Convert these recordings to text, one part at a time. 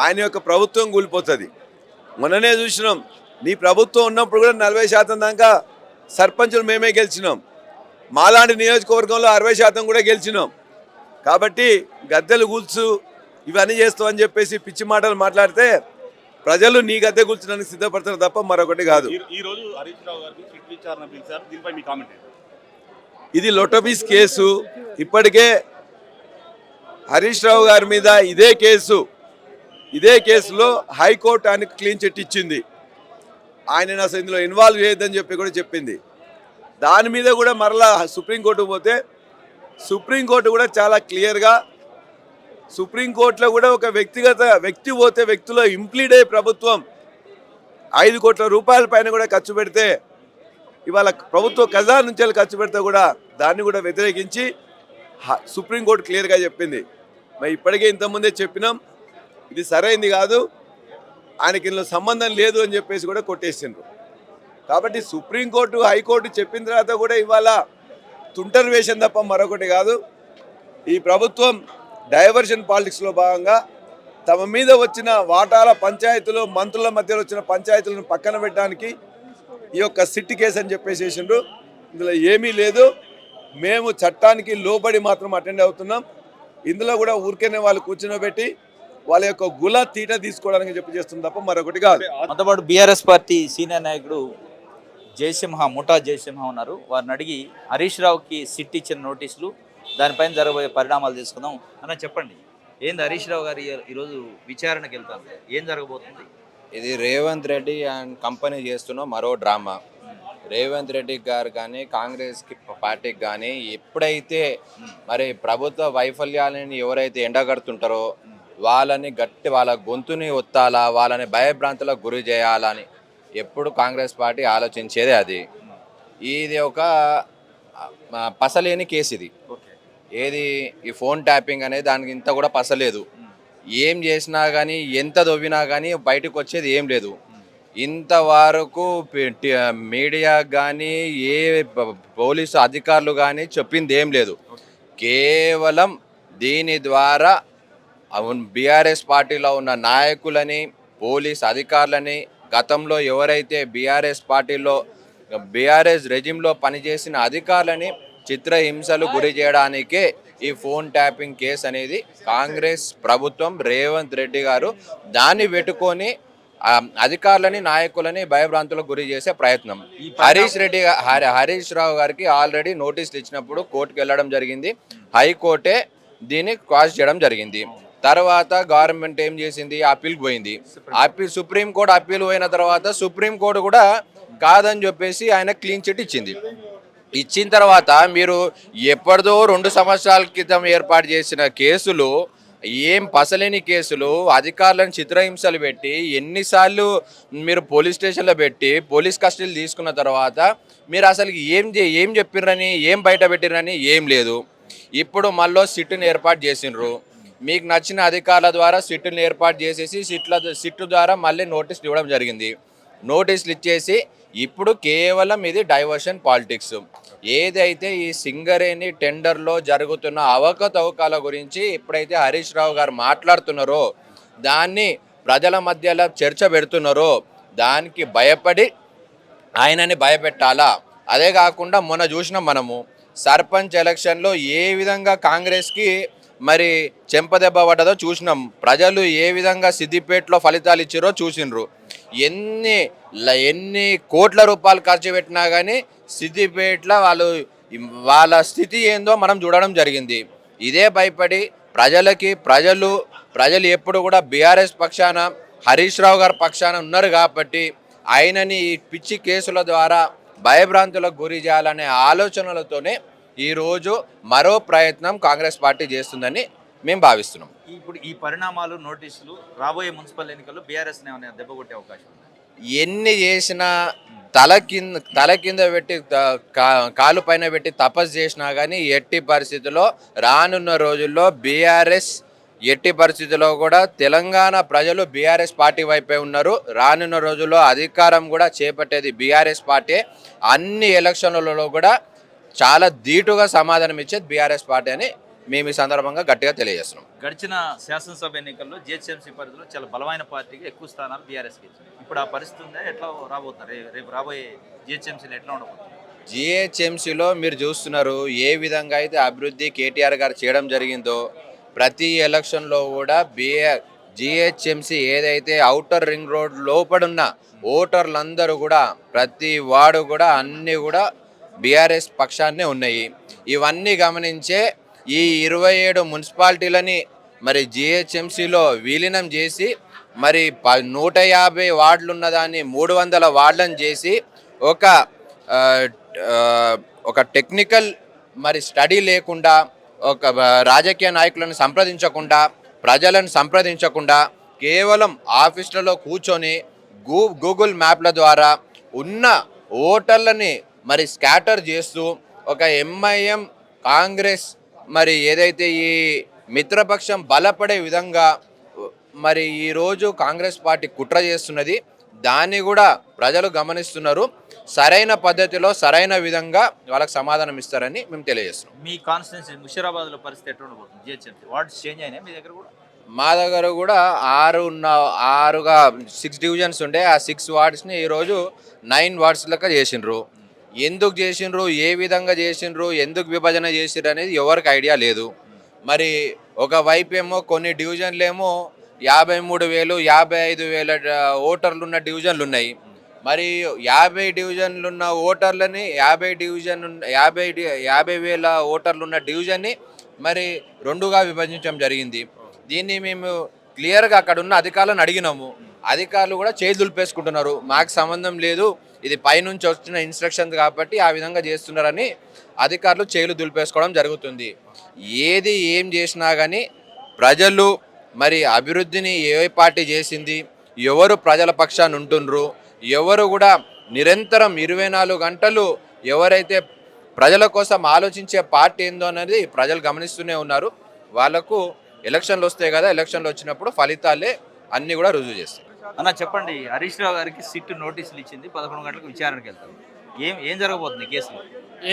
ఆయన యొక్క ప్రభుత్వం కూలిపోతుంది. మొన్ననే చూసినాం, నీ ప్రభుత్వం ఉన్నప్పుడు కూడా 40% దాకా సర్పంచులు మేమే గెలిచినాం. మాలాంటి నియోజకవర్గంలో 60% కూడా గెలిచినాం. కాబట్టి గద్దెలు కూల్చు ఇవన్నీ చేస్తామని చెప్పేసి పిచ్చి మాటలు మాట్లాడితే ప్రజలు నీ గద్దె కూల్చడానికి సిద్ధపడతారు తప్ప మరొకటి కాదు. ఇది లొటబీస్ కేసు. ఇప్పటికే హరీష్ రావు గారి మీద ఇదే కేసులో హైకోర్టు ఆయనకు క్లీన్ చిట్ ఇచ్చింది. ఆయన అసలు ఇందులో ఇన్వాల్వ్ చేయొద్దని చెప్పి కూడా చెప్పింది. దాని మీద కూడా మరలా సుప్రీంకోర్టుకు పోతే సుప్రీంకోర్టు కూడా చాలా క్లియర్గా, సుప్రీంకోర్టులో కూడా ఒక వ్యక్తి పోతే వ్యక్తిలో ఇంప్లీడ్ అయ్యే ప్రభుత్వం 5 కోట్ల రూపాయల పైన కూడా ఖర్చు పెడితే, ఇవాళ ప్రభుత్వ ఖజానా నుంచి ఖర్చు పెడితే కూడా దాన్ని కూడా వ్యతిరేకించి సుప్రీంకోర్టు క్లియర్గా చెప్పింది. మరి ఇప్పటికే ఇంతకుముందే చెప్పినాం, ఇది సరైంది కాదు, ఆయనకి ఇందులో సంబంధం లేదు అని చెప్పేసి కూడా కొట్టేసిండ్రు. కాబట్టి సుప్రీంకోర్టు హైకోర్టు చెప్పిన తర్వాత కూడా ఇవాళ తుంటరి వేషన్ తప్ప మరొకటి కాదు. ఈ ప్రభుత్వం డైవర్షన్ పాలిటిక్స్లో భాగంగా తమ మీద వచ్చిన వాటాల పంచాయతీలు, మంత్రుల మధ్యలో వచ్చిన పంచాయతీలను పక్కన పెట్టడానికి ఈ యొక్క సిట్ కేసు అని చెప్పేసేసిండ్రు. ఇందులో ఏమీ లేదు. మేము చట్టానికి లోబడి మాత్రం అటెండ్ అవుతున్నాం. ఇందులో కూడా ఊరికేనే వాళ్ళు కూర్చోబెట్టి వాళ్ళ యొక్క గుల తీట తీసుకోవడానికి చేస్తుంది తప్ప మరొకటి కాదు. అంతపాటు బీఆర్ఎస్ పార్టీ సీనియర్ నాయకుడు ముఠా జయసింహ ఉన్నారు. వారిని అడిగి హరీష్ రావుకి సిట్ ఇచ్చిన నోటీసులు, దానిపైన జరగబోయే పరిణామాలు తీసుకుందాం. అన్న చెప్పండి, ఏంది హరీష్ రావు గారు ఈరోజు విచారణకు వెళ్తారు, ఏం జరగబోతుంది? ఇది రేవంత్ రెడ్డి అండ్ కంపెనీ చేస్తున్న మరో డ్రామా. రేవంత్ రెడ్డి గారు కానీ కాంగ్రెస్ పార్టీకి కానీ ఎప్పుడైతే మరి ప్రభుత్వ వైఫల్యాలని ఎవరైతే ఎండగడుతుంటారో వాళ్ళ గొంతుని ఒత్తాలా, వాళ్ళని భయభ్రాంతులకు గురి చేయాలని ఎప్పుడు కాంగ్రెస్ పార్టీ ఆలోచించేదే అది. ఇది ఒక పసలేని కేసు ఇది. ఏది ఈ ఫోన్ ట్యాపింగ్ అనేది దానికి ఇంత కూడా పసలేదు. ఏం చేసినా కానీ ఎంత దొవ్వినా కానీ బయటకు వచ్చేది ఏం లేదు. ఇంతవరకు మీడియా కానీ ఏ పోలీసు అధికారులు కానీ చెప్పింది ఏం లేదు. కేవలం దీని ద్వారా బీఆర్ఎస్ పార్టీలో ఉన్న నాయకులని, పోలీస్ అధికారులని, గతంలో ఎవరైతే బీఆర్ఎస్ రెజిమ్లో పనిచేసిన అధికారులని చిత్రహింసలు గురి చేయడానికే ఈ ఫోన్ ట్యాపింగ్ కేసు అనేది కాంగ్రెస్ ప్రభుత్వం, రేవంత్ రెడ్డి గారు దాన్ని పెట్టుకొని అధికారులని, నాయకులని భయభ్రాంతులకు గురి చేసే ప్రయత్నం. హరీష్ రావు గారికి ఆల్రెడీ నోటీసులు ఇచ్చినప్పుడు కోర్టుకు వెళ్ళడం జరిగింది. హైకోర్టే దీన్ని క్వాష్ చేయడం జరిగింది. తర్వాత గవర్నమెంట్ ఏం చేసింది, అప్పీల్ పోయింది. సుప్రీంకోర్టు అప్పీల్ పోయిన తర్వాత సుప్రీంకోర్టు కూడా కాదని చెప్పేసి ఆయన క్లీన్ చిట్ ఇచ్చిన తర్వాత మీరు ఎప్పటిదో 2 సంవత్సరాల క్రితం ఏర్పాటు చేసిన కేసులు, ఏం పసలేని కేసులు, అధికారులను చిత్రహింసలు పెట్టి ఎన్నిసార్లు మీరు పోలీస్ స్టేషన్లో పెట్టి పోలీస్ కస్టడీలు తీసుకున్న తర్వాత మీరు అసలు ఏం చెప్పిర్రని, ఏం బయట పెట్టిరని ఏం లేదు. ఇప్పుడు మళ్ళీ సిట్టుని ఏర్పాటు చేసిండ్రు. మీకు నచ్చిన అధికారుల ద్వారా సిట్టుని ఏర్పాటు చేసేసి సిట్టు ద్వారా మళ్ళీ నోటీసులు ఇవ్వడం జరిగింది. నోటీసులు ఇచ్చేసి ఇప్పుడు కేవలం ఇది డైవర్షన్ పాలిటిక్స్. ఏదైతే ఈ సింగరేణి టెండర్లో జరుగుతున్న అవకతవకల గురించి ఎప్పుడైతే హరీష్ రావు గారు మాట్లాడుతున్నారో, దాన్ని ప్రజల మధ్యలో చర్చ పెడుతున్నారో, దానికి భయపడి ఆయనని భయపెట్టాలా. అదే కాకుండా మొన్న చూసినాం మనము సర్పంచ్ ఎలక్షన్లో ఏ విధంగా కాంగ్రెస్కి మరి చెంపదెబ్బ పడ్డదో చూసినాం. ప్రజలు ఏ విధంగా సిద్దిపేటలో ఫలితాలు ఇచ్చారో చూసినారు. ఎన్ని కోట్ల రూపాయలు ఖర్చు పెట్టినా కానీ సిద్దిపేటలో వాళ్ళ స్థితి ఏందో మనం చూడడం జరిగింది. ఇదే భయపడి ప్రజలు ఎప్పుడు కూడా బీఆర్ఎస్ పక్షాన, హరీష్ రావు గారి పక్షాన ఉన్నారు కాబట్టి ఆయనని ఈ పిచ్చి కేసుల ద్వారా భయభ్రాంతులకు గురి చేయాలనే ఆలోచనలతోనే ఈరోజు మరో ప్రయత్నం కాంగ్రెస్ పార్టీ చేస్తుందని మేము భావిస్తున్నాం. ఇప్పుడు ఈ పరిణామాలు, నోటీసులు రాబోయే మున్సిపల్ ఎన్నికల్లో బీఆర్ఎస్ దెబ్బ కొట్టే అవకాశం ఉంది. ఎన్ని చేసినా తల కింద పెట్టి కాలు పైన పెట్టి తపస్సు చేసినా కానీ ఎట్టి పరిస్థితుల్లో రానున్న రోజుల్లో బీఆర్ఎస్ ఎట్టి పరిస్థితుల్లో కూడా తెలంగాణ ప్రజలు బీఆర్ఎస్ పార్టీ వైపే ఉన్నారు. రానున్న రోజుల్లో అధికారం కూడా చేపట్టేది బీఆర్ఎస్ పార్టీ. అన్ని ఎలక్షన్లలో కూడా చాలా ధీటుగా సమాధానం ఇచ్చేది బీఆర్ఎస్ పార్టీ అని మేము ఈ సందర్భంగా గట్టిగా తెలియజేస్తున్నాం. గడిచిన శాసనసభ ఎన్నికల్లో జిహెచ్ఎంసీ పరిధిలో చాలా బలమైన పార్టీకి ఎక్కువ స్థానాలు బీఆర్ఎస్కి ఇచ్చింది. ఇప్పుడు ఆ పరిస్థితి ఉందా? ఎట్లా రాబోతున్నారు? రేపు రాబోయే జిహెచ్ఎంసీలో ఎట్లా ఉండబోతుంది? జిహెచ్ఎంసీలో మీరు చూస్తున్నారు ఏ విధంగా అయితే అభివృద్ధి కేటీఆర్ గారు చేయడం జరిగిందో ప్రతి ఎలక్షన్లో కూడా జిహెచ్ఎంసీ ఏదైతే ఔటర్ రింగ్ రోడ్ లోపడున్న ఓటర్లందరూ కూడా ప్రతి వాడు కూడా అన్నీ కూడా బీఆర్ఎస్ పక్షాన్నే ఉన్నాయి. ఇవన్నీ గమనించే ఈ 27 మున్సిపాలిటీలని మరి జిహెచ్ఎంసీలో విలీనం చేసి మరి 150 వార్డులు ఉన్నదాన్ని 300 వార్డులను చేసి ఒక ఆ, ఆ, ఒక టెక్నికల్ మరి స్టడీ లేకుండా ఒక రాజకీయ నాయకులను సంప్రదించకుండా ప్రజలను సంప్రదించకుండా కేవలం ఆఫీసులలో కూర్చొని గూగుల్ మ్యాప్ల ద్వారా ఉన్న ఓటర్లని మరి స్కాటర్ చేస్తూ ఒక ఎంఐఎం కాంగ్రెస్ మరి ఏదైతే ఈ మిత్రపక్షం బలపడే విధంగా మరి ఈరోజు కాంగ్రెస్ పార్టీ కుట్ర చేస్తున్నది. దాన్ని కూడా ప్రజలు గమనిస్తున్నారు. సరైన పద్ధతిలో సరైన విధంగా వాళ్ళకి సమాధానం ఇస్తారని మేము తెలియజేస్తున్నాం. మీ కాన్స్టిట్యున్సీ ముషిరాబాద్లో పరిస్థితి ఎట్లా ఉండబోతుంది? జిహెచ్ఎంసీ వార్డ్స్ చేంజ్ అయినాయి మీ దగ్గర కూడా? మా దగ్గర కూడా 6 డివిజన్స్ ఉండే ఆ 6 వార్డ్స్ని ఈరోజు 9 వార్డ్స్ లెక్క చేసిండ్రు. ఎందుకు చేసిండ్రు, ఏ విధంగా చేసిండ్రు, ఎందుకు విభజన చేసిండ్రు అనేది ఎవరికి ఐడియా లేదు. మరి ఒకవైపు ఏమో కొన్ని డివిజన్లు ఏమో 53,000 55,000 ఓటర్లు ఉన్న డివిజన్లు ఉన్నాయి. మరి 50 డివిజన్లు ఉన్న ఓటర్లని 50,000 ఓటర్లు ఉన్న డివిజన్ని మరి 2గా విభజించడం జరిగింది. దీన్ని మేము క్లియర్గా అక్కడ ఉన్న అధికారులను అడిగినాము. అధికారులు కూడా చేయి దులిపేసుకుంటున్నారు. మాకు సంబంధం లేదు, ఇది పైనుంచి వచ్చిన ఇన్స్ట్రక్షన్స్ కాబట్టి ఆ విధంగా చేస్తున్నారని అధికారులు చేతులు దులిపేసుకోవడం జరుగుతుంది. ఏది ఏం చేసినా కానీ ప్రజలు మరి అభివృద్ధిని ఏ పార్టీ చేసింది, ఎవరు ప్రజల పక్షాన్ని ఉంటుండ్రు, ఎవరు కూడా నిరంతరం 24 గంటలు ఎవరైతే ప్రజల కోసం ఆలోచించే పార్టీ ఏందో అనేది ప్రజలు గమనిస్తూనే ఉన్నారు. వాళ్ళకు ఎలక్షన్లు వస్తాయి కదా, ఎలక్షన్లు వచ్చినప్పుడు ఫలితాలే అన్నీ కూడా రుజువు చేస్తాయి. అన్న చెప్పండి, హరీష్ రావు గారికి సిట్ నోటీసులు ఇచ్చింది, 11 గంటలకు విచారణకు వెళ్తారు. ఏం జరగబోతుంది కేసులో?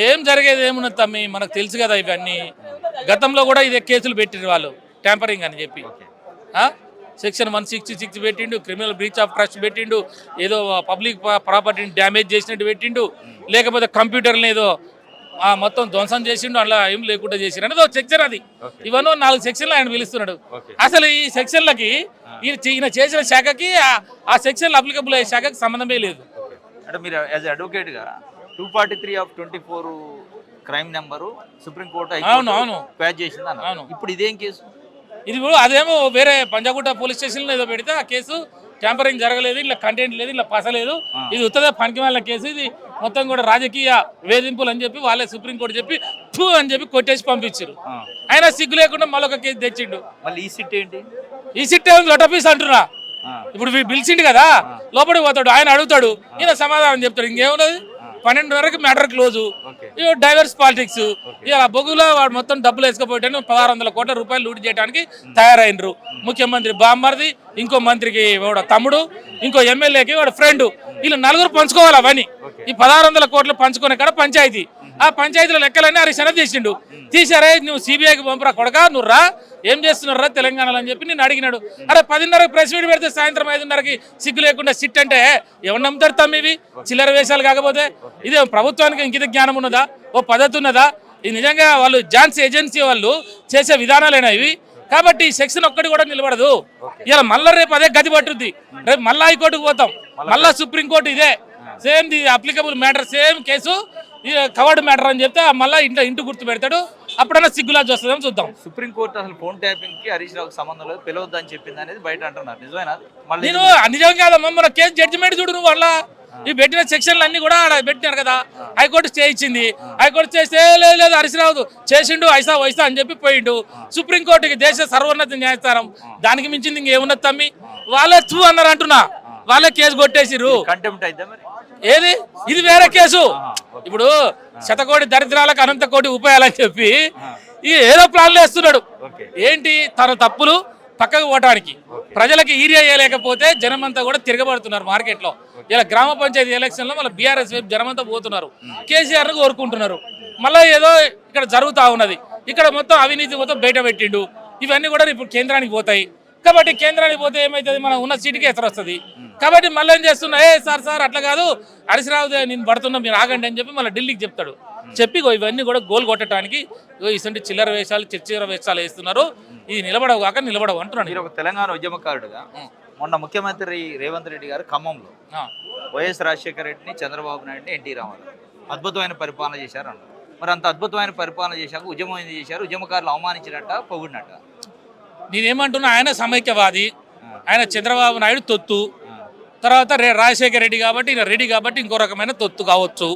ఏం జరిగేది ఏమున్నది తమ్మి, మనకు తెలుసు కదా ఇవన్నీ. గతంలో కూడా ఇదే కేసులు పెట్టిండ్రు వాళ్ళు, ట్యాంపరింగ్ అని చెప్పి. సెక్షన్ 166 పెట్టిండు, క్రిమినల్ బ్రీచ్ ఆఫ్ ట్రస్ట్ పెట్టిండు, ఏదో పబ్లిక్ ప్రాపర్టీని డ్యామేజ్ చేసినట్టు పెట్టిండు, లేకపోతే కంప్యూటర్ని ఏదో మొత్తం ధ్వంసం చేసిండు, అలా ఏం లేకుండా చేసిండు అనేది ఒక సెక్షన్. అది ఇవన్నీ 4 సెక్షన్లు ఆయన పిలుస్తున్నాడు. అసలు ఈ సెక్షన్లకి ఈయన చేసిన శాఖకి ఆ సెక్షన్లు అప్లికబుల్ అయ్యే శాఖకి సంబంధమే లేదు. అంటే మీరు యాజ్ అడ్వకేట్గా 243/24 క్రైమ్ నెంబరు సుప్రీంకోర్టు అవును ప్యాచ్ చేసింది అన్న. ఇప్పుడు ఇదేం కేసు? ఇది అదేమో వేరే పంజాగుట్ట పోలీస్ స్టేషన్లో ఏదో పెడితే ఆ కేసు ట్యాంపరింగ్ జరగలేదు, ఇలా కంటెంట్ లేదు, ఇలా పసలేదు, ఇది ఉత్తదే పనికి వాళ్ళ కేసు, ఇది మొత్తం కూడా రాజకీయ వేధింపులు అని చెప్పి వాళ్ళే సుప్రీంకోర్టు చెప్పి టూ అని చెప్పి కొట్టేసి పంపించారు. ఆయన సిగ్గు లేకుండా మళ్ళొక కేసు తెచ్చిండు. మళ్ళీ ఈ సిట్ ఏంటి? ఈ సిట్ లొటపీస్ అంటున్నా. ఇప్పుడు పిలిచిండు కదా, లోపలికి పోతాడు, ఆయన అడుగుతాడు, ఈయన సమాధానం చెప్తాడు. ఇంకేమున్నది, 12:30కి మ్యాటర్ క్లోజు. Divorce politics. ఇలా బొగులో వాడు మొత్తం డబ్బులు వేసుకుపోయాను, 1600 కోట్ల రూపాయలు లూట్ చేయడానికి తయారైనరు. ముఖ్యమంత్రి బామ్మర్ది, ఇంకో మంత్రికి వాడు తమ్ముడు, ఇంకో ఎమ్మెల్యేకి వాడు ఫ్రెండ్, వీళ్ళు 4 పంచుకోవాలి అవన్నీ. ఈ 1600 కోట్లు పంచుకునే కాడ పంచాయతీ, ఆ పంచాయతీల లెక్కలన్నీ హరీష్ అన్న తీసిండు. తీసారే, నువ్వు సిబిఐకి పంపురా కొడగా, నువ్వు రా, ఏం చేస్తున్నారా తెలంగాణలో అని చెప్పి నేను అడిగినాడు. అరే 10:30కి ప్రెస్ మీట్ పెడితే సాయంత్రం 5:30కి సిగ్గు లేకుండా సిట్ అంటే ఎవరు నమ్ముతారు తమ్మి? ఇవి చిల్లర వేషాలు కాకపోతే ఇదే ప్రభుత్వానికి ఇంకిత జ్ఞానం ఉన్నదా, ఓ పద్ధతి ఉన్నదా? ఇది నిజంగా వాళ్ళు జాన్స్ ఏజెన్సీ వాళ్ళు చేసే విధానాలేనా ఇవి? కాబట్టి ఈ సెక్షన్ ఒక్కటి కూడా నిలబడదు. ఇలా మళ్ళీ రేపు అదే గది పట్టుద్ది, రేపు మళ్ళీ హైకోర్టుకు పోతాం, మళ్ళీ సుప్రీంకోర్టు ఇదే same the applicable matter, same case covered matter అని చెప్తే మళ్ళీ ఇంటి గుర్తు పెడతాడు. అప్పుడన్నా సిగ్గులా చూస్తుందేమో చూద్దాం. సుప్రీంకోర్టు అసలు ఫోన్ ట్యాపింగ్ కి హరీష్ రావుకి సంబంధం లేదు, పిలవద్దు అని చెప్పింది అనేది బయట అంటున్నారు. నిజమేనా? నేను నిజం కాదమ్మా, మన కేసు జడ్జిమెంట్ చూడు నువ్వు. వాళ్ళ ఈ పెట్టిన సెక్షన్లు అన్ని కూడా పెట్టినారు కదా, హైకోర్టు స్టే ఇచ్చింది. హైకోర్టు చేస్తే లేదు హరీష్ రావు చేసిండు ఐసా వైసా అని చెప్పి పోయిండు. సుప్రీంకోర్టుకి దేశ సర్వోన్నత న్యాయస్థానం, దానికి మించింది ఇంకేమున్నది తమ్మి? వాళ్ళే చూ అన్నారు అంటున్నా, వాళ్ళే కేసు కొట్టేసిర్రు. కంటెంప్ట్ అయితే మరి ఏది, ఇది వేరే కేసు. ఇప్పుడు 100 కోటి దరిద్రాలకు అనంత కోటి ఉపాయాలని చెప్పి ఏదో ప్లాన్లు వేస్తున్నాడు. ఏంటి, తన తప్పులు పక్కకు పోవటానికి. ప్రజలకు ఏరియా వేయలేకపోతే జనమంతా కూడా తిరగబడుతున్నారు మార్కెట్లో. ఇలా గ్రామ పంచాయతీ ఎలక్షన్లో మళ్ళీ బీఆర్ఎస్ వైపు జనమంతా పోతున్నారు, కేసీఆర్ను కోరుకుంటున్నారు. మళ్ళీ ఏదో ఇక్కడ జరుగుతూ ఉన్నది. ఇక్కడ మొత్తం అవినీతి మొత్తం బయట పెట్టిండు. ఇవన్నీ కూడా ఇప్పుడు కేంద్రానికి పోతాయి. కాబట్టి కేంద్రానికి పోతే ఏమవుతుంది, మనం ఉన్న సీటుకి ఎసరు వస్తుంది. కాబట్టి మళ్ళీ ఏం చేస్తున్నా, సార్ అట్లా కాదు, హరీష్ రావు నేను పడుతున్నా, మీరు ఆగండి అని చెప్పి మళ్ళీ ఢిల్లీకి చెప్తాడు. చెప్పి ఇవన్నీ కూడా గోల్ కొట్టడానికి ఇటువంటి చిల్లర వేషాలు చిల్లర వేషాలు వేస్తున్నారు. ఇది నిలబడవు కాక నిలబడవు అంటున్నాను. మీరు ఒక తెలంగాణ ఉద్యమకారుడుగా మొన్న ముఖ్యమంత్రి రేవంత్ రెడ్డి గారు ఖమ్మంలో వైఎస్ రాజశేఖర రెడ్డిని, చంద్రబాబు నాయుడిని, ఎన్టీ రామారావు అద్భుతమైన పరిపాలన చేశారు అన్నారు. మరి అంత అద్భుతమైన పరిపాలన చేశాక ఉద్యమం ఏం చేశారు? ఉద్యమకారులు అవమానించినట్ట, పొగిడినట్ట? నేనేమంటున్నా, ఆయన సమైక్యవాది, ఆయన చంద్రబాబు నాయుడు తొత్తు, తర్వాత రాజశేఖర రెడ్డి కాబట్టి ఈయన రెడ్డి కాబట్టి ఇంకో రకమైన తొత్తు కావచ్చు,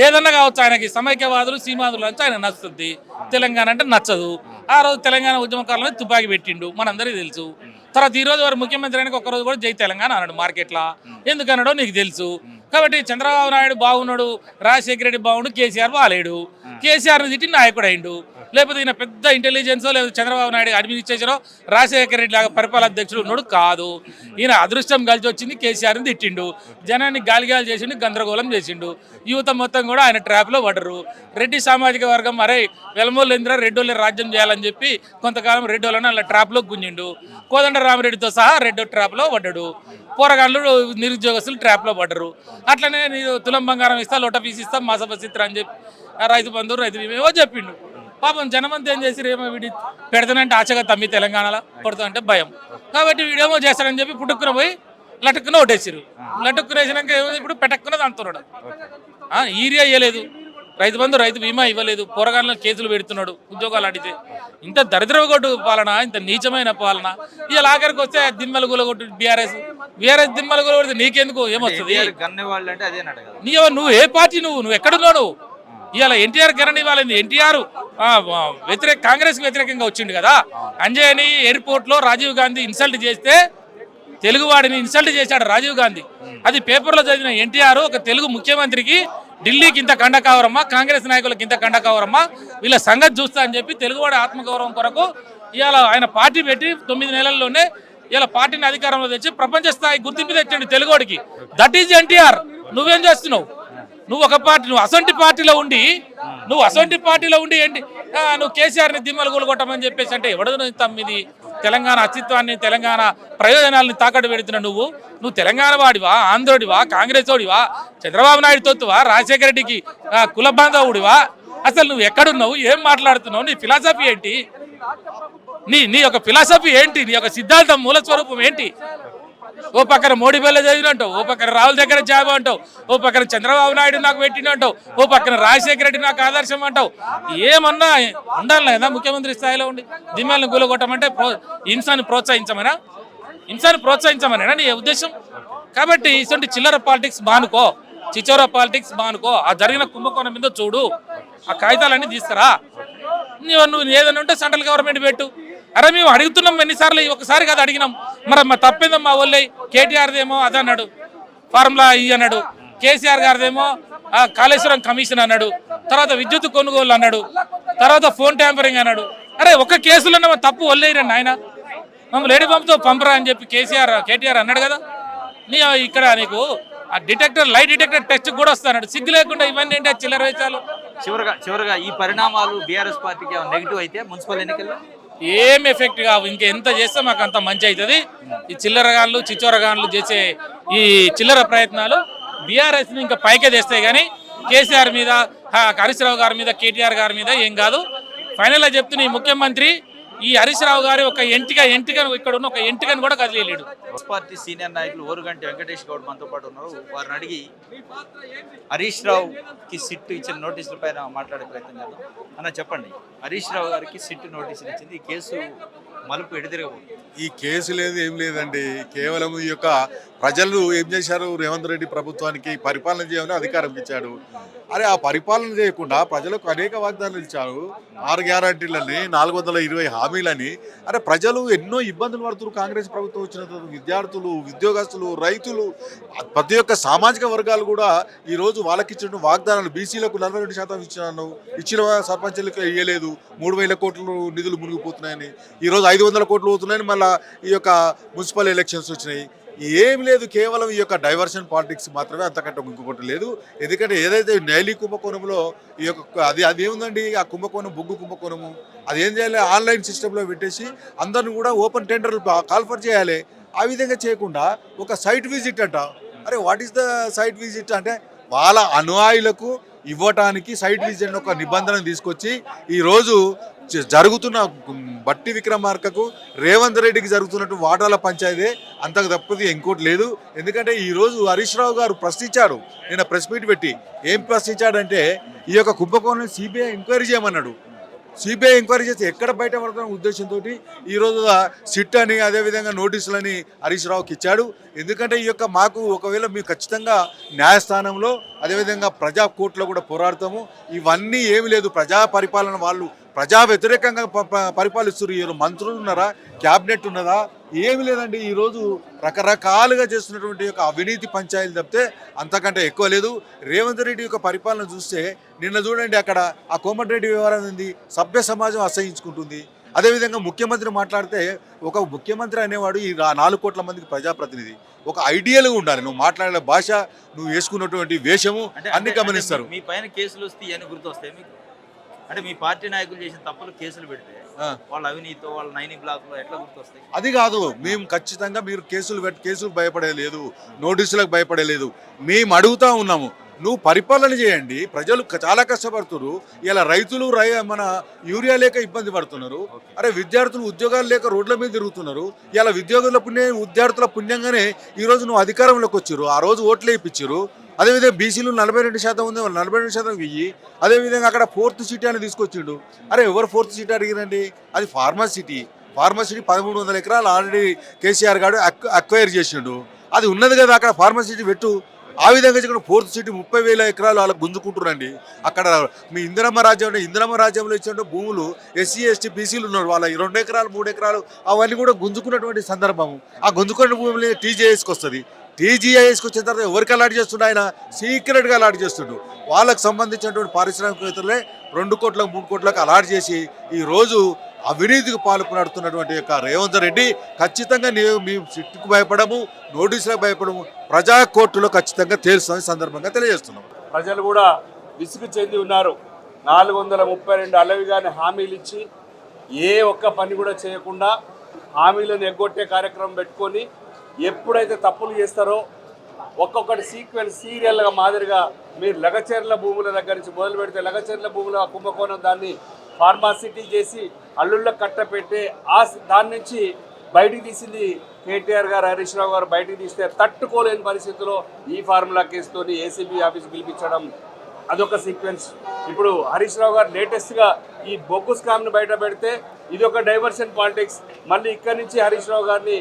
ఏదన్నా కావచ్చు. ఆయనకి సమైక్యవాదులు సీమాదులు అంటే ఆయన నచ్చుతుంది, తెలంగాణ అంటే నచ్చదు. ఆ రోజు తెలంగాణ ఉద్యమకారులను తుపాకీ పెట్టిండు, మనందరికీ తెలుసు. తర్వాత ఈ రోజు వారు ముఖ్యమంత్రి అయినా ఒక్కరోజు కూడా జై తెలంగాణ అన్నాడు మార్కెట్లో. ఎందుకన్నాడో నీకు తెలుసు. కాబట్టి చంద్రబాబు నాయుడు బాగున్నాడు, రాజశేఖర రెడ్డి బాగుండు, కేసీఆర్ బాగాలేడు. కేసీఆర్ని తిట్టి నాయకుడు అయిండు. లేకపోతే ఈయన పెద్ద ఇంటెలిజెన్సో లేదా చంద్రబాబు నాయుడు అడ్మినిస్ట్రేషనో రాజశేఖర రెడ్డి లాగా పరిపాలన అధ్యక్షుడు ఉన్నాడు కాదు. ఈయన అదృష్టం కలిసి వచ్చింది, కేసీఆర్ని తిట్టిండు, జనాన్ని గాలిగాలి చేసిండు, గందరగోళం చేసిండు. యువత మొత్తం కూడా ఆయన ట్రాప్లో పడరు. రెడ్డి సామాజిక వర్గం అరే వెలమోళ్ళేంద్ర రెడ్డోళ్ళే రాజ్యం చేయాలని చెప్పి కొంతకాలం రెడ్డోళ్ళని అలా ట్రాప్లో గుంజిండు. కోదండ రామిరెడ్డితో సహా రెడ్డో ట్రాప్లో పడ్డాడు. పోరగాళ్ళు నిరుద్యోగస్తులు ట్రాప్లో పడ్డరు. అట్లనే నేను తులం బంగారం ఇస్తా, లోట పీస్ ఇస్తా, మాసప చిత్ర అని చెప్పి రైతు బంధువు రైతు ఏమో చెప్పిండు. పాపం జనమంతా ఏం చేసి ఏమో వీడి పెడతానంటే ఆశగా తమ్మి తెలంగాణలో పడుతుందంటే భయం. కాబట్టి వీడేమో చేస్తాడని చెప్పి పుట్టుక్కున పోయి లటుక్కున ఓటేసారు. లటుక్కున వేసినాక ఏమో ఇప్పుడు పెటక్కున్నది అంటున్నాడు. ఈరియా ఇవ్వలేదు, రైతు బంధు రైతు బీమా ఇవ్వలేదు, పోరగాళ్ళ కేసులు పెడుతున్నాడు, ఉద్యోగాలు అడిగితే. ఇంత దరిద్రగొట్టు పాలన, ఇంత నీచమైన పాలన. ఇలా ఆఖరికి వస్తే దిమ్మలు గులగొట్టు బీఆర్ఎస్ దిమ్మలు గులగొడితే నీకెందుకు ఏమొస్తుంది? నువ్వు ఏ పార్టీ, నువ్వు ఎక్కడున్నావు? నువ్వు ఇవాళ ఎన్టీఆర్ గరణి వాళ్ళని ఎన్టీఆర్ కాంగ్రెస్ వ్యతిరేకంగా వచ్చిండు కదా. అంజయ్యని ఎయిర్పోర్ట్లో రాజీవ్ గాంధీ ఇన్సల్ట్ చేస్తే తెలుగువాడిని ఇన్సల్ట్ చేశాడు రాజీవ్ గాంధీ. అది పేపర్లో చదివిన ఎన్టీఆర్ ఒక తెలుగు ముఖ్యమంత్రికి ఢిల్లీకి ఇంత కండ కావరమ్మా, కాంగ్రెస్ నాయకులకు ఇంత కండ కావరమ్మా, వీళ్ళ సంగతి చూస్తా అని చెప్పి తెలుగువాడి ఆత్మగౌరవం కొరకు ఇవాళ ఆయన పార్టీ పెట్టి 9 నెలల్లోనే ఇలా పార్టీని అధికారంలో తెచ్చి ప్రపంచ స్థాయి గుర్తింపు తెచ్చండి తెలుగుడికి. That is NTR. నువ్వేం చేస్తున్నావు? నువ్వు ఒక పార్టీ, నువ్వు అసొంటి పార్టీలో ఉండి ఏంటి నువ్వు కేసీఆర్ని దిమ్మలు కూలగొట్టమని చెప్పేసి అంటే ఎవడు తమ్మిది? తెలంగాణ అస్తిత్వాన్ని, తెలంగాణ ప్రయోజనాలని తాకట్టు పెడుతున్నా నువ్వు తెలంగాణ వాడివా, ఆంధ్రోడివా, కాంగ్రెస్ ఓడివా, చంద్రబాబు నాయుడు తొత్తువా, రాజశేఖర రెడ్డికి కుల బాంధవుడివా? అసలు నువ్వు ఎక్కడున్నావు? ఏం మాట్లాడుతున్నావు? నీ ఫిలాసఫీ ఏంటి? నీ యొక్క ఫిలాసఫీ ఏంటి? నీ యొక్క సిద్ధాంతం, మూల స్వరూపం ఏంటి? ఓ పక్కన మోడీ బల్ల చదివినంటావు, ఓ పక్కన రాహుల్ దగ్గర జాబ్ అంటావు, ఓ పక్కన చంద్రబాబు నాయుడు నాకు పెట్టినంటావు, ఓ పక్కన రాజశేఖర రెడ్డి నాకు ఆదర్శం అంటావు. ఏమన్నా ఉండాలి కదా ముఖ్యమంత్రి స్థాయిలో ఉండి దిమ్మల్ని కూలగొట్టమంటే హింసాన్ని ప్రోత్సహించమనేనా నీ ఉద్దేశం? కాబట్టి ఇటువంటి చిల్లర పాలిటిక్స్ మానుకో, చిచోర పాలిటిక్స్ మానుకో. ఆ జరిగిన కుంభకోణం మీద చూడు, ఆ కాగితాలన్నీ తీసుకురా. నువ్వు ఏదైనా ఉంటే సెంట్రల్ గవర్నమెంట్ పెట్టు. అరే మేము అడుగుతున్నాం ఎన్నిసార్లు, ఒకసారి కాదు అడిగినాం. మరి తప్పేందో మా వాళ్ళే. కేటీఆర్దేమో అదన్నాడు, ఫార్ములా ఇ అన్నాడు. కేసీఆర్ గారిదేమో కాళేశ్వరం కమిషన్ అన్నాడు. తర్వాత విద్యుత్ కొనుగోలు అన్నాడు. తర్వాత ఫోన్ ట్యాంపరింగ్ అన్నాడు. అరే ఒక్క కేసులో తప్పు వల్లేరండి ఆయన, మమ్మల్ని లేడీ పంపుతో పంపరా అని చెప్పి కేటీఆర్ అన్నాడు కదా. ఇక్కడ నీకు ఆ లైట్ డిటెక్టర్ టెస్ట్ కూడా వస్తాడు. సిగ్గు లేకుండా ఇవన్నీ ఏంటి చిల్లర వేచాలు. చివరగా ఈ పరిణామాలు బీఆర్ఎస్ పార్టీకి నెగిటివ్ అయితే మున్సిపల్ ఎన్నికల్లో ఏం ఎఫెక్ట్ కావు. ఇంకెంత చేస్తే మాకు అంత మంచి అవుతుంది. ఈ చిల్లరగాన్లు చిచ్చోరగాన్లు చేసే ఈ చిల్లర ప్రయత్నాలు బీఆర్ఎస్ని ఇంకా పైకే తెస్తాయి కానీ కేసీఆర్ మీద, హరీష్ రావు గారి మీద, కేటీఆర్ గారి మీద ఏం కాదు. ఫైనల్గా చెప్తున్న ఈ ముఖ్యమంత్రి ఈ హరీష్ రావు గారి ఒక ఎంటికను ఇక్కడ ఉన్న ఒక ఎంటికను కూడా కదిలేడు. పార్టీ సీనియర్ నాయకులు ఓరుగంటి వెంకటేష్ గౌడ్ మనతో పాటు ఉన్నారు. వారిని అడిగి హరీష్ రావుకి సిట్ ఇచ్చిన నోటీసుల పైన మాట్లాడే ప్రయత్నం చేద్దాం. అన్న చెప్పండి, హరీష్ రావు గారికి సిట్ నోటీసులు ఇచ్చింది, ఈ కేసు మలుపు ఎడదిరగబోతుంది. ఈ కేసు లేదు, ఏం లేదండి. కేవలం ఈ యొక్క ప్రజలు ఏం చేశారు, రేవంత్ రెడ్డి ప్రభుత్వానికి పరిపాలన చేయమని అధికారం ఇచ్చాడు. అరే ఆ పరిపాలన చేయకుండా ప్రజలకు అనేక వాగ్దానాలు ఇచ్చారు. 6 గ్యారంటీలని, 420 హామీలని. అరే ప్రజలు ఎన్నో ఇబ్బందులు పడుతున్నారు కాంగ్రెస్ ప్రభుత్వం వచ్చిన తర్వాత. విద్యార్థులు, ఉద్యోగస్తులు, రైతులు, ప్రతి ఒక్క సామాజిక వర్గాలు కూడా ఈరోజు వాళ్ళకి ఇచ్చిన వాగ్దానాలు. బీసీలకు 42% ఇచ్చిన సర్పంచులకు ఇవ్వలేదు. 3000 కోట్లు నిధులు మునిగిపోతున్నాయని, ఈరోజు 500 కోట్లు పోతున్నాయని మళ్ళీ ఈ యొక్క మున్సిపల్ ఎలక్షన్స్ వచ్చినాయి. ఏం లేదు, కేవలం ఈ యొక్క డైవర్షన్ పాలిటిక్స్ మాత్రమే, అంతకంటే ఇంకొకటి లేదు. ఎందుకంటే ఏదైతే నైలీ కుంభకోణంలో ఈ యొక్క అది ఏముందండి, ఆ కుంభకోణం బొగ్గు కుంభకోణము, అది ఏం చేయాలి, ఆన్లైన్ సిస్టంలో పెట్టేసి అందరిని కూడా ఓపెన్ టెండర్లు కాల్ఫర్ చేయాలి. ఆ విధంగా చేయకుండా ఒక సైట్ విజిట్ అంట. అరే what is the site visit అంటే వాళ్ళ అనుయాయులకు ఇవ్వటానికి సైట్ విజిట్ ఒక నిబంధన తీసుకొచ్చి ఈరోజు జరుగుతున్న బట్టి విక్రమార్కకు రేవంత్ రెడ్డికి జరుగుతున్నట్టు వాటాల పంచాయతీ, అంతకు తప్పది ఇంకోటి లేదు. ఎందుకంటే ఈరోజు హరీష్ రావు గారు ప్రశ్నించాడు, నిన్న ప్రెస్ మీట్ పెట్టి. ఏం ప్రశ్నించాడంటే ఈ యొక్క కుంభకోణం సిబిఐ ఎంక్వైరీ చేయమన్నాడు. సిబిఐ ఎంక్వైరీ చేస్తే ఎక్కడ బయట పడుతున్న ఉద్దేశంతో ఈరోజు సిట్ అని అదేవిధంగా నోటీసులని హరీష్ రావుకి ఇచ్చాడు. ఎందుకంటే ఈ యొక్క మాకు ఒకవేళ మేము ఖచ్చితంగా న్యాయస్థానంలో అదేవిధంగా ప్రజా కోర్టులో కూడా పోరాడతాము. ఇవన్నీ ఏమి లేదు, ప్రజా పరిపాలన వాళ్ళు ప్రజా వ్యతిరేకంగా పరిపాలిస్తున్నారు. ఈరోజు మంత్రులు ఉన్నారా, క్యాబినెట్ ఉన్నదా, ఏమి లేదండి. ఈరోజు రకరకాలుగా చేస్తున్నటువంటి యొక్క అవినీతి పంచాయతీలు తప్పితే అంతకంటే ఎక్కువ లేదు. రేవంత్ రెడ్డి యొక్క పరిపాలన చూస్తే నిన్న చూడండి, అక్కడ ఆ కోమటిరెడ్డి వ్యవహారం ఉంది, సభ్య సమాజం అసహించుకుంటుంది. అదేవిధంగా ముఖ్యమంత్రి మాట్లాడితే, ఒక ముఖ్యమంత్రి అనేవాడు ఈ 4 కోట్ల మందికి ప్రజాప్రతినిధి. ఒక ఐడియల్గా ఉండాలి, నువ్వు మాట్లాడే భాష, నువ్వు వేసుకున్నటువంటి వేషము అన్ని గమనిస్తారు. మీ పైన కేసులు వస్తే అని గుర్తొస్తాయి మీకు? అంటే మీ పార్టీ నాయకులు చేసిన తప్పులు కేసులు పెడితే వాళ్ళ అవినీతి, వాళ్ళ 9 బ్లాక్లో ఎట్లా గుర్తొస్తాయి? అది కాదు, మేము ఖచ్చితంగా మీరు కేసులు భయపడలేదు, నోటీసులకు భయపడలేదు. మేము అడుగుతా ఉన్నాము, నువ్వు పరిపాలన చేయండి. ప్రజలు చాలా కష్టపడుతున్నారు. ఇలా రైతులు మన యూరియా లేక ఇబ్బంది పడుతున్నారు. అరే విద్యార్థులు ఉద్యోగాలు లేక రోడ్ల మీద తిరుగుతున్నారు. ఇలా విద్యార్థుల పుణ్యంగానే ఈరోజు నువ్వు అధికారంలోకి వచ్చారు. ఆ రోజు ఓట్లు వేయించారు. అదేవిధంగా బీసీలు 42% ఉంది, 42% ఇయ్యి. అదేవిధంగా అక్కడ 4th సిటీ అని తీసుకొచ్చిండు. అరే ఎవరు 4th సిటీ అడిగిరండి? అది ఫార్మసిటీ 1300 ఎకరాలు ఆల్రెడీ కేసీఆర్ గారు అక్వైర్ చేసిండు. అది ఉన్నది కదా, అక్కడ ఫార్మసిటీ పెట్టు. ఆ విధంగా ఇక్కడ 4th సిటీ 30,000 ఎకరాలు వాళ్ళకి గుంజుకుంటున్నారండి. అక్కడ మీ ఇందిరమ్మ రాజ్యంలో ఇచ్చిన భూములు ఎస్సీ ఎస్టీ బీసీలు ఉన్నారు, వాళ్ళ 2 ఎకరాలు 3 ఎకరాలు అవన్నీ కూడా గుంజుకున్నటువంటి సందర్భము. ఆ గుంజుకున్న భూములు టీజేఎస్కి వస్తుంది. టీజీఐఎస్కి వచ్చిన తర్వాత ఎవరికి అలాట్ చేస్తుండే? ఆయన సీక్రెట్గా అలాట్ చేస్తుండు. వాళ్ళకు సంబంధించినటువంటి పారిశ్రామికవేత్తలే 2 కోట్ల 3 కోట్లకు అలాట్ చేసి ఈరోజు అవినీతికి పాల్పడుతున్నటువంటి యొక్క రేవంత్ రెడ్డి ఖచ్చితంగా మేము సిట్టుకు భయపడము, నోటీసులకు భయపడము, ప్రజా కోర్టులో ఖచ్చితంగా తేల్చుతామని సందర్భంగా తెలియజేస్తున్నాం. ప్రజలు కూడా విసుగు చెంది ఉన్నారు. 432 అలవిగానే హామీలు ఇచ్చి ఏ ఒక్క పని కూడా చేయకుండా హామీలను ఎగ్గొట్టే కార్యక్రమం పెట్టుకొని ఎప్పుడైతే తప్పులు చేస్తారో ఒక్కొక్కటి సీరియల్గా మాదిరిగా మీరు లగచర్ల భూముల దగ్గర నుంచి మొదలు పెడితే లగచర్ల భూముల కుంభకోణం దాన్ని ఫార్మాసిటీ చేసి అల్లుళ్ళ కట్టపెట్టే దాని నుంచి బయటికి తీసింది కేటీఆర్ గారు, హరీష్ రావు గారు బయటికి తీస్తే తట్టుకోలేని పరిస్థితిలో ఈ ఫార్ములా కేసుతోని ఏసీబీ ఆఫీస్ పిలిపించడం అదొక సీక్వెన్స్. ఇప్పుడు హరీష్ రావు గారు లేటెస్ట్గా ఈ బొగ్గు స్కామ్ను బయట పెడితే ఇది ఒక డైవర్షన్ పాలిటిక్స్. మళ్ళీ ఇక్కడి నుంచి హరీష్ రావు గారిని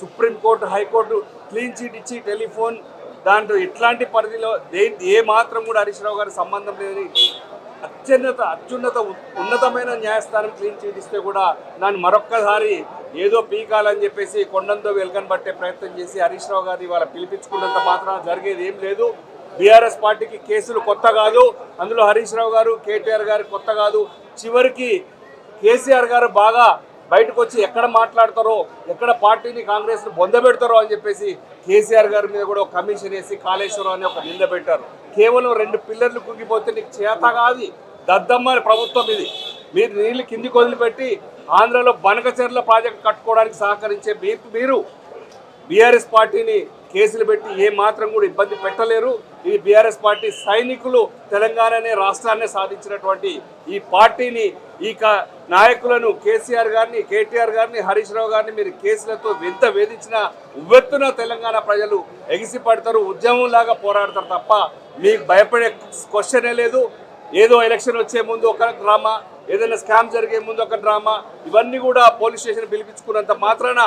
సుప్రీంకోర్టు, హైకోర్టు క్లీన్ చీట్ ఇచ్చి టెలిఫోన్ దాంట్లో ఇట్లాంటి పరిధిలో ఏ మాత్రం కూడా హరీష్ రావు గారికి సంబంధం లేదని ఉన్నతమైన న్యాయస్థానం క్లీన్ చీట్ ఇస్తే కూడా దాన్ని మరొక్కసారి ఏదో పీకాలని చెప్పేసి కొండంతో వెల్కన్ పట్టే ప్రయత్నం చేసి హరీష్ రావు గారిని వాళ్ళ పిలిపించుకున్నంత మాత్రం జరిగేది ఏం లేదు. బీఆర్ఎస్ పార్టీకి కేసులు కొత్త కాదు, అందులో హరీష్ రావు గారు, కేటీఆర్ గారు కొత్త కాదు. చివరికి కేసీఆర్ గారు బాగా బయటకు వచ్చి ఎక్కడ మాట్లాడతారో, ఎక్కడ పార్టీని కాంగ్రెస్ను బొందబెడతారో అని చెప్పేసి కేసీఆర్ గారి మీద కూడా ఒక కమిషన్ వేసి కాళేశ్వరం అని ఒక నింద పెట్టారు. కేవలం 2 పిల్లర్లు కుంగిపోతే నీకు చేత కాదు, దద్దమ్మ ప్రభుత్వం ఇది. మీరు నీళ్ళు కిందికి వదిలిపెట్టి ఆంధ్రలో బనకచెర్ల ప్రాజెక్టు కట్టుకోవడానికి సహకరించే మీరు బీఆర్ఎస్ పార్టీని కేసులు పెట్టి ఏ మాత్రం కూడా ఇబ్బంది పెట్టలేరు. ఇది బీఆర్ఎస్ పార్టీ సైనికులు తెలంగాణనే రాష్ట్రాన్ని సాధించినటువంటి ఈ పార్టీని, ఈ నాయకులను కేసీఆర్ గారిని, కేటీఆర్ గారిని, హరీష్ రావు గారిని మీరు కేసులతో ఎంత వేధించినా ఉవ్వెత్తున తెలంగాణ ప్రజలు ఎగిసిపడతారు, ఉద్యమంలాగా పోరాడతారు తప్ప మీకు భయపడే క్వశ్చనే లేదు. ఏదో ఎలక్షన్ వచ్చే ముందు ఒక డ్రామా, ఏదైనా స్కామ్ జరిగే ముందు ఒక డ్రామా, ఇవన్నీ కూడా పోలీస్ స్టేషన్ పిలిపించుకున్నంత మాత్రాన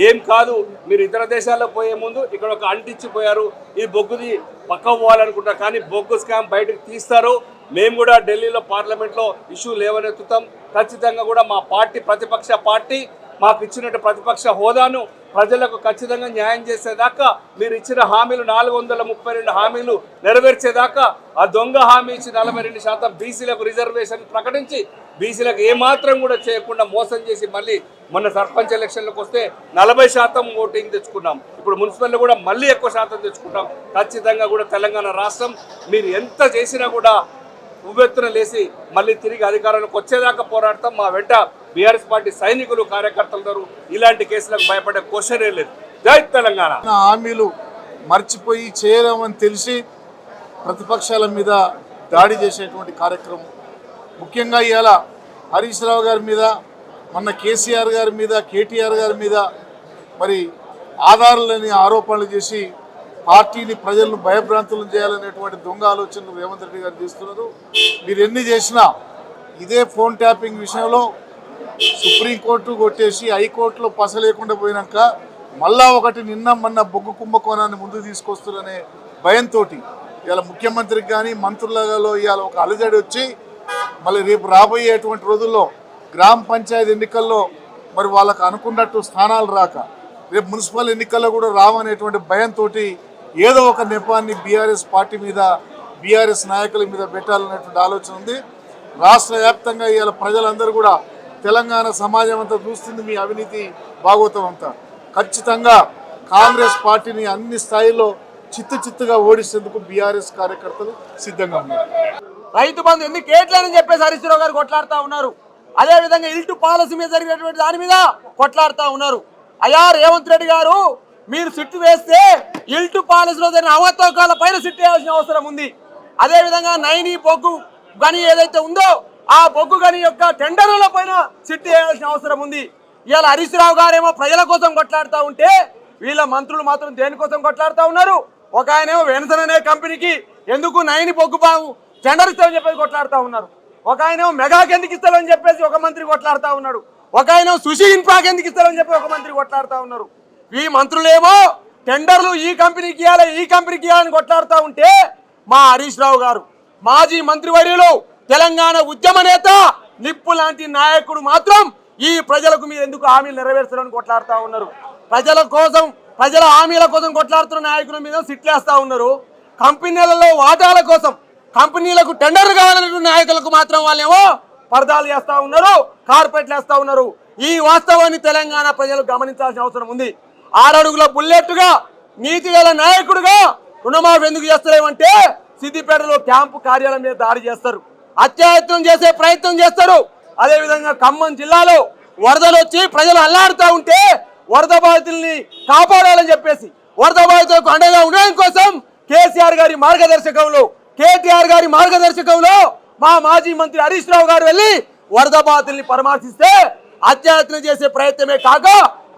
ఏం కాదు. మీరు ఇతర దేశాల్లో పోయే ముందు ఇక్కడ ఒక అంటించిపోయారు, ఈ బొగ్గుది పక్క పోవాలనుకుంటారు, కానీ బొగ్గు స్కామ్ బయటకు తీస్తారు. మేము కూడా ఢిల్లీలో పార్లమెంట్లో ఇష్యూ లేవనెత్తుతాం. ఖచ్చితంగా కూడా మా పార్టీ ప్రతిపక్ష పార్టీ మాకు ఇచ్చినట్టు ప్రతిపక్ష హోదాను ప్రజలకు ఖచ్చితంగా న్యాయం చేసేదాకా, మీరు ఇచ్చిన హామీలు 432 హామీలు నెరవేర్చేదాకా, ఆ దొంగ హామీ ఇచ్చి 42% బీసీలకు రిజర్వేషన్ ప్రకటించి బీసీలకు ఏమాత్రం కూడా చేయకుండా మోసం చేసి మళ్ళీ మొన్న సర్పంచ్ ఎలక్షన్లకు వస్తే 40% ఓటింగ్ తెచ్చుకున్నాం. ఇప్పుడు మున్సిపల్లో కూడా మళ్ళీ ఎక్కువ శాతం తెచ్చుకుంటాం. ఖచ్చితంగా కూడా తెలంగాణ రాష్ట్రం మీరు ఎంత చేసినా కూడా ఉవ్వెత్తున లేసి మళ్ళీ తిరిగి అధికారంలోకి వచ్చేదాకా పోరాడతాం. మా వెంట బీఆర్ఎస్ పార్టీ సైనికులు కార్యకర్తలు ఉన్నారు. ఇలాంటి కేసులకు భయపడే క్వశ్చనే లేదు. జై తెలంగాణ. హామీలు మర్చిపోయి చేయలేమని తెలిసి ప్రతిపక్షాల మీద దాడి చేసేటువంటి కార్యక్రమం, ముఖ్యంగా ఇవాళ హరీష్ రావు గారి మీద, మొన్న కేసీఆర్ గారి మీద, కేటీఆర్ గారి మీద మరి ఆధారాలని ఆరోపణలు చేసి పార్టీని ప్రజలను భయభ్రాంతులను చేయాలనేటువంటి దొంగ ఆలోచనలు రేవంత్ రెడ్డి గారు చేస్తున్నారు. మీరు ఎన్ని చేసినా ఇదే ఫోన్ ట్యాపింగ్ విషయంలో సుప్రీంకోర్టు కొట్టేసి హైకోర్టులో పస లేకుండా పోయినాక మళ్ళా ఒకటి నిన్న మొన్న బొగ్గు కుంభకోణాన్ని ముందుకు తీసుకొస్తున్నారనే భయంతో ఇవాళ ముఖ్యమంత్రికి కానీ మంత్రులలో ఇవాళ ఒక అలజడి వచ్చి మళ్ళీ రేపు రాబోయేటువంటి రోజుల్లో గ్రామ పంచాయతీ ఎన్నికల్లో మరి వాళ్ళకు అనుకున్నట్టు స్థానాలు రాక రేపు మున్సిపల్ ఎన్నికల్లో కూడా రావనేటువంటి భయంతో ఏదో ఒక నెపాన్ని బీఆర్ఎస్ పార్టీ మీద, బీఆర్ఎస్ నాయకుల మీద పెట్టాలనేటువంటి ఆలోచన ఉంది. రాష్ట్ర వ్యాప్తంగా ఇవాళ ప్రజలందరూ కూడా తెలంగాణ సమాజం అంతా చూస్తుంది మీ అవినీతి భాగవతం అంతా. ఖచ్చితంగా కాంగ్రెస్ పార్టీని అన్ని స్థాయిల్లో చిత్తుగా ఓడిస్తేందుకు బీఆర్ఎస్ కార్యకర్తలు సిద్ధంగా ఉన్నారు. రైతు బంధు ఎన్ని కేట్లని చెప్పేసి హరీష్ రావు గారు కొట్లాడుతూ ఉన్నారు. అదేవిధంగా ఇల్టు పాలసీ మీద జరిగినటువంటి దాని మీద కొట్లాడుతూ ఉన్నారు. అయ్యా రేవంత్ రెడ్డి గారు, మీరు సిట్టు వేస్తే ఇల్టు పాలసీలో జరిగిన అవతవకాల పైన సిట్టు వేయాల్సిన అవసరం ఉంది. అదేవిధంగా నైని బొగ్గు గని ఏదైతే ఉందో ఆ బొగ్గు గని యొక్క టెండర్ల పైన సిట్టు వేయాల్సిన అవసరం ఉంది. ఇవాళ హరీష్ రావు గారేమో ప్రజల కోసం కొట్లాడుతూ ఉంటే వీళ్ళ మంత్రులు మాత్రం దేనికోసం కొట్లాడుతూ ఉన్నారు. ఒక ఆయనేమో వెన్సన్ అనే కంపెనీకి ఎందుకు నైని బొగ్గు బాగు టెండర్ ఇస్తామని చెప్పేసి కొట్లాడుతూ ఉన్నారు. ఒక ఆయనేమో మెగాకి ఎందుకు ఇస్తామని చెప్పేసి ఒక మంత్రి కొట్లాడుతూ ఉన్నాడు. ఒక ఆయన సుషి ఇన్ఫ్రాకి ఎందుకు ఇస్తామని చెప్పి ఒక మంత్రి కొట్లాడుతూ ఉన్నారు. ఈ మంత్రులేమో టెండర్లు ఈ కంపెనీకి ఇవ్వాలి, ఈ కంపెనీకి ఇవ్వాలని కొట్లాడుతూ ఉంటే మా హరీష్ రావు గారు, మాజీ మంత్రివర్యులు, తెలంగాణ ఉద్యమ నేత, నిప్పు లాంటి నాయకుడు మాత్రం ఈ ప్రజలకు మీరు ఎందుకు హామీలు నెరవేర్చాలని కొట్లాడుతూ ఉన్నారు. ప్రజల కోసం, ప్రజల హామీల కోసం కొట్లాడుతున్న నాయకుల మీద సిట్లేస్తూ ఉన్నారు. కంపెనీలలో వాటాల కోసం, కంపెనీలకు టెండర్లు కావాలన్న నాయకులకు మాత్రం వాళ్ళేమో పరదాలు చేస్తూ ఉన్నారు, కార్పెట్లు వేస్తూ ఉన్నారు. ఈ వాస్తవాన్ని తెలంగాణ ప్రజలు గమనించాల్సిన అవసరం ఉంది. 6 అడుగుల బుల్లెట్గా, నీతి గల నాయకుడుగా రుణమాఫీ ఎందుకు చేస్తలేమంటే సిద్దిపేటలో క్యాంపు కార్యాలయం మీద దాడి చేస్తారు, అత్యాయత్నం చేసే ప్రయత్నం చేస్తారు. అదేవిధంగా ఖమ్మం జిల్లాలో వరదలు వచ్చి ప్రజలు అల్లాడుతూ ఉంటే వరద బాధితుల్ని కాపాడాలని చెప్పేసి, వరద బాధితులకు అండగా ఉండడం కోసం కేసీఆర్ గారి మార్గదర్శకంలో, కేటీఆర్ గారి మార్గదర్శకంలో మా మాజీ మంత్రి హరీష్ రావు గారు వెళ్ళి వరద బాధితుల్ని పరామర్శిస్తే అత్యాయత్నం చేసే ప్రయత్నమే కాక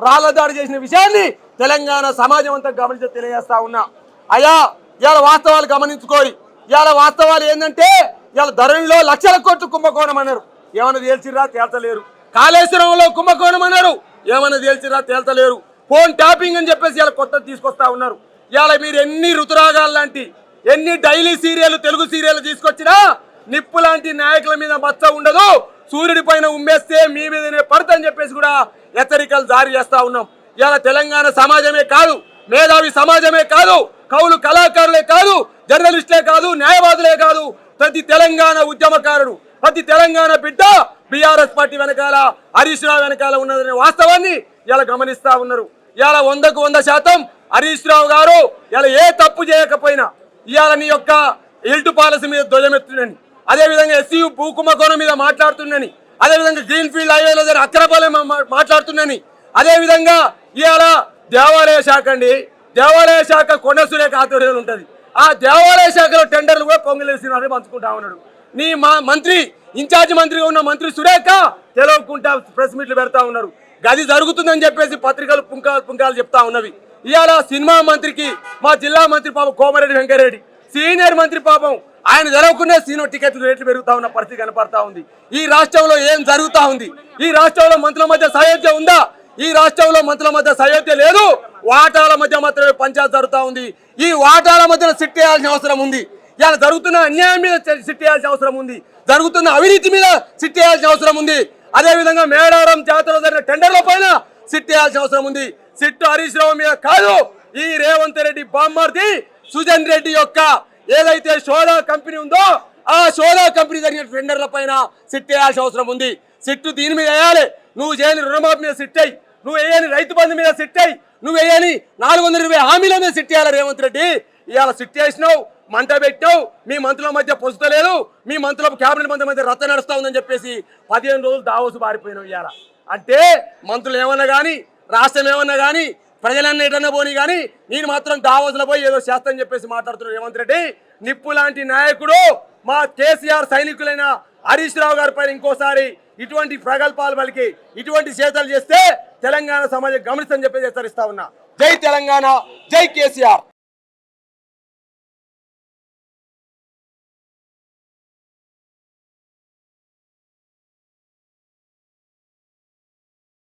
రాళ్ల దాడి చేసిన విషయాన్ని తెలంగాణ సమాజం అంతా గమనించి తెలియజేస్తా ఉన్నా. అయ్యా ఇవాళ వాస్తవాలు గమనించుకోరి. ఇవాళ వాస్తవాలు ఏంటంటే ఇవాళ ధరణిలో లక్షల కోట్లు కుంభకోణం అన్నారు, ఏమన్నా తేల్చిరా తేల్చలేరు. కాళేశ్వరంలో కుంభకోణం అన్నారు, ఏమన్నా తేల్చిరా తేల్చలేరు. ఫోన్ ట్యాపింగ్ అని చెప్పేసి ఇలా కొత్త తీసుకొస్తా ఉన్నారు. ఇవాళ మీరు ఎన్ని ఋతురాగాలు లాంటి, ఎన్ని డైలీ సీరియల్, తెలుగు సీరియల్ తీసుకొచ్చినా నిప్పు లాంటి నాయకుల మీద మచ్చ ఉండదు. సూర్యుడి పైన ఉమ్మేస్తే మీ మీదనే పడతని చెప్పేసి కూడా హెచ్చరికలు జారీ చేస్తా ఉన్నాం. ఇవాళ తెలంగాణ సమాజమే కాదు, మేధావి సమాజమే కాదు, కవులు కళాకారులే కాదు, జర్నలిస్టులే కాదు, న్యాయవాదులే కాదు, ప్రతి తెలంగాణ ఉద్యమకారుడు, ప్రతి తెలంగాణ బిడ్డ బీఆర్ఎస్ పార్టీ వెనకాల, హరీష్ రావు వెనకాల ఉన్నదనే వాస్తవాన్ని ఇలా గమనిస్తా ఉన్నారు. ఇవాళ 100కు 100% హరీష్ రావు గారు ఇలా ఏ తప్పు చేయకపోయినా ఇవాళ నీ యొక్క ఇల్టు పాలసీ మీద ధ్వజమెత్తుందని, అదేవిధంగా ఎస్సీ భూ కుంభకోణం మీద మాట్లాడుతుందని, అదేవిధంగా గ్రీన్ ఫీల్డ్ హైవేలో అక్రమాలే మాట్లాడుతుందని, అదేవిధంగా ఇవాళ దేవాలయ శాఖ అండి, దేవాలయ శాఖ కొండ సురేఖ ఆధ్వర్యంలో ఉంటుంది. ఆ దేవాలయ శాఖలో టెండర్లు కూడా పొంగులేసినారని పంచుకుంటా ఉన్నాడు. నీ మంత్రి, ఇన్ఛార్జ్ మంత్రిగా ఉన్న మంత్రి సురేఖ తెలవకుండా ప్రెస్ మీట్లు పెడతా ఉన్నారు. గది జరుగుతుందని చెప్పేసి పత్రికలు పుంకాలు చెప్తా ఉన్నవి. ఇవాళ సినిమా మంత్రికి మా జిల్లా మంత్రి పాపం కోమరెడ్డి వెంకరెడ్డి, సీనియర్ మంత్రి పాపం ఆయన తెలవకుండా సినిమా టికెట్లు రేట్లు పెరుగుతా ఉన్న పరిస్థితి కనపడతా ఉంది. ఈ రాష్ట్రంలో ఏం జరుగుతా ఉంది? ఈ రాష్ట్రంలో మంత్రుల మధ్య సయోధ్య ఉందా? ఈ రాష్ట్రంలో మంత్రుల మధ్య సయోధ్య లేదు, వాటాల మధ్య మాత్రమే పంచాయతీ జరుగుతూ ఉంది. ఈ వాటాల మధ్యన సిట్ వేయాల్సిన అవసరం ఉంది. ఇలా జరుగుతున్న అన్యాయం మీద సిట్ వేయాల్సిన అవసరం ఉంది, జరుగుతున్న అవినీతి మీద సిట్ వేయాల్సిన అవసరం ఉంది. అదేవిధంగా మేడారం జాతరలో జరిగిన టెండర్ల పైన సిట్ వేయాల్సిన అవసరం ఉంది. సిట్ హరీష్ రావు మీద కాదు, ఈ రేవంత్ రెడ్డి బామ్మర్ది సుజన్ రెడ్డి యొక్క ఏదైతే సోడా కంపెనీ ఉందో ఆ సోడా కంపెనీ జరిగిన టెండర్ల పైన సిట్ వేయాల్సిన అవసరం ఉంది. సిట్టు దీని మీద వేయాలి. నువ్వు చేయని రుణమాఫీ మీద సిట్ అయ్యి, నువ్వు వేయని రైతు బంధు మీద సిట్ అయ్యి, నువ్వు వేయని 420 హామీల మీద సిట్ చేయాలి రేవంత్ రెడ్డి. ఇవాళ సిట్ చేసినావు, మంట పెట్టావు, మీ మంత్రుల మధ్య పొసుతలేదు, మీ మంత్రుల క్యాబినెట్ మంత్రుల మధ్య రచ్చ నడుస్తా ఉందని చెప్పేసి 15 రోజులు దావోసు బారిపోయినావు. ఇవాళ అంటే మంత్రులు ఏమన్నా కానీ, రాష్ట్రం ఏమన్నా కానీ, ప్రజలన్నీ ఎటన్నా పోని కానీ నేను మాత్రం దావోసులో పోయి ఏదో చేస్తానని చెప్పేసి మాట్లాడుతున్నాడు రేవంత్ రెడ్డి. నిప్పు లాంటి నాయకుడు మా కేసీఆర్ సైనికులైన హరీష్ రావు గారి పైన ఇంకోసారి ఇటువంటి ప్రగల్భాలు పలికి ఇటువంటి చేతలు చేస్తే తెలంగాణ సమాజం గమనిస్తని చెప్పేసి హెచ్చరిస్తా ఉన్నా. జై తెలంగాణ, జై కేసీఆర్.